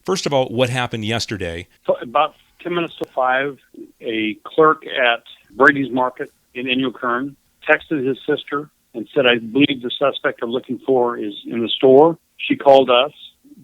First of all, what happened yesterday? So about 10 minutes to 5, a clerk at Brady's Market in InyoKern texted his sister and said, I believe the suspect I'm looking for is in the store. She called us.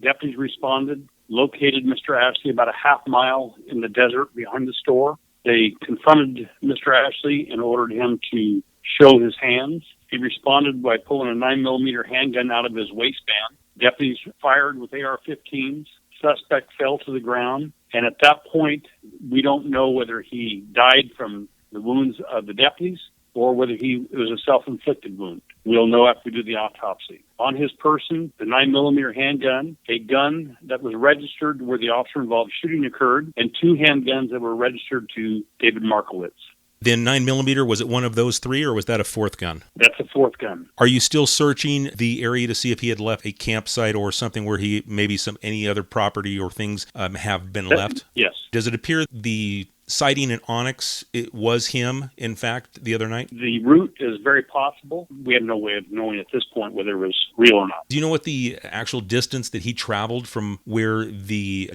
Deputies responded, located Mr. Ashley about a half mile in the desert behind the store. They confronted Mr. Ashley and ordered him to show his hands. He responded by pulling a 9mm handgun out of his waistband. Deputies fired with AR-15s. Suspect fell to the ground. And at that point, we don't know whether he died from the wounds of the deputies or whether it was a self-inflicted wound. We'll know after we do the autopsy. On his person, the 9mm handgun, a gun that was registered where the officer involved shooting occurred, and 2 handguns that were registered to David Markowitz. The 9mm, was it one of those 3, or was that a 4th gun? That's a 4th gun. Are you still searching the area to see if he had left a campsite or something where he maybe any other property or things have been left? Yes. Does it appear the sighting in Onyx, it was him, in fact, the other night? The route is very possible. We have no way of knowing at this point whether it was real or not. Do you know what the actual distance that he traveled from where the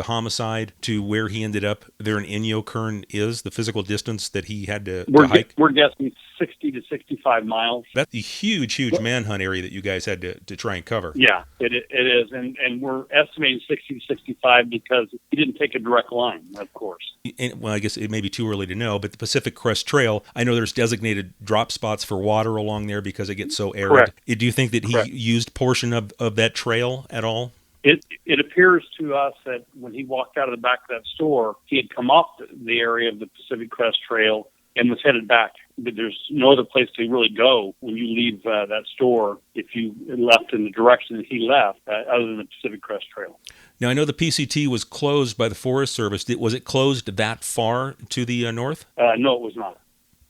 homicide, to where he ended up there in InyoKern is? The physical distance that he had to hike? We're guessing 60 to 65 miles. That's a huge manhunt area that you guys had to try and cover. Yeah, it is. And we're estimating 60 to 65 because he didn't take a direct line, of course. Well, I guess it may be too early to know, but the Pacific Crest Trail, I know there's designated drop spots for water along there because it gets so arid. Correct. Do you think that he used portion of that trail at all? It appears to us that when he walked out of the back of that store, he had come off the area of the Pacific Crest Trail and was headed back. But there's no other place to really go when you leave that store if you left in the direction that he left, other than the Pacific Crest Trail. Now, I know the PCT was closed by the Forest Service. Was it closed that far to the north? No, it was not.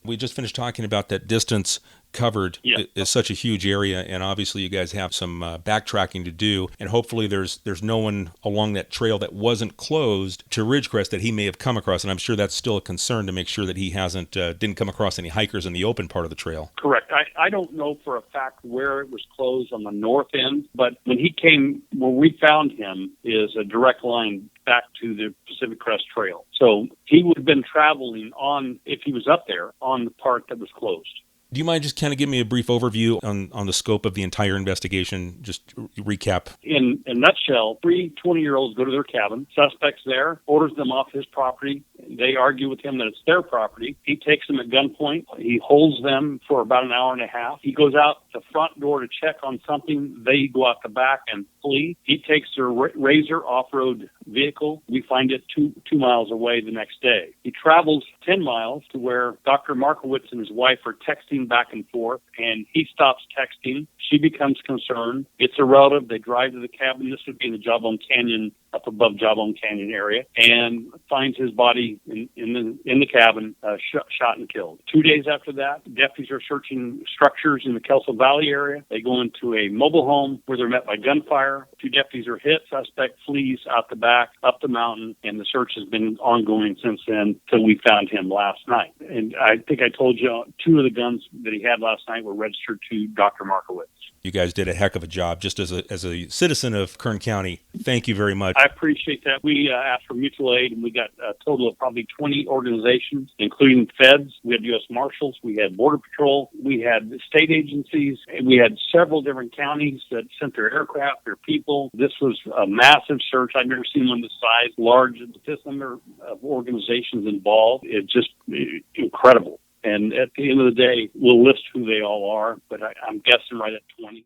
We just finished talking about that distance covered is such a huge area, and obviously you guys have some backtracking to do, and hopefully there's no one along that trail that wasn't closed to Ridgecrest that he may have come across, and I'm sure that's still a concern to make sure that he didn't come across any hikers in the open part of the trail. Correct. I don't know for a fact where it was closed on the north end, but when we found him is a direct line back to the Pacific Crest Trail. So he would have been traveling on, if he was up there, on the part that was closed. Do you mind just kind of giving me a brief overview on the scope of the entire investigation? Just recap. In a nutshell, 3 20-year-olds go to their cabin. Suspect's there, orders them off his property. They argue with him that it's their property. He takes them at gunpoint. He holds them for about an hour and a half. He goes out the front door to check on something. They go out the back and flee. He takes their Razor off-road vehicle. We find it two miles away the next day. He travels 10 miles to where Dr. Markowitz and his wife are texting back and forth, and he stops texting. She becomes concerned. It's a relative. They drive to the cabin. This would be in the Jawbone Canyon, up above Jawbone Canyon area, and finds his body in the cabin, shot and killed. 2 days after that, deputies are searching structures in the Kelso Valley area. They go into a mobile home where they're met by gunfire. 2 deputies are hit. Suspect flees out the back, up the mountain, and the search has been ongoing since then till we found him last night. And I think I told you 2 of the guns that he had last night were registered to Dr. Markowitz. You guys did a heck of a job, just as a citizen of Kern County. Thank you very much. I appreciate that. We asked for mutual aid, and we got a total of probably 20 organizations, including feds. We had U.S. Marshals. We had Border Patrol. We had state agencies. And we had several different counties that sent their aircraft, their people. This was a massive search. I've never seen one this size, large. This number of organizations involved. It's just incredible. And at the end of the day, we'll list who they all are, but I'm guessing right at 20.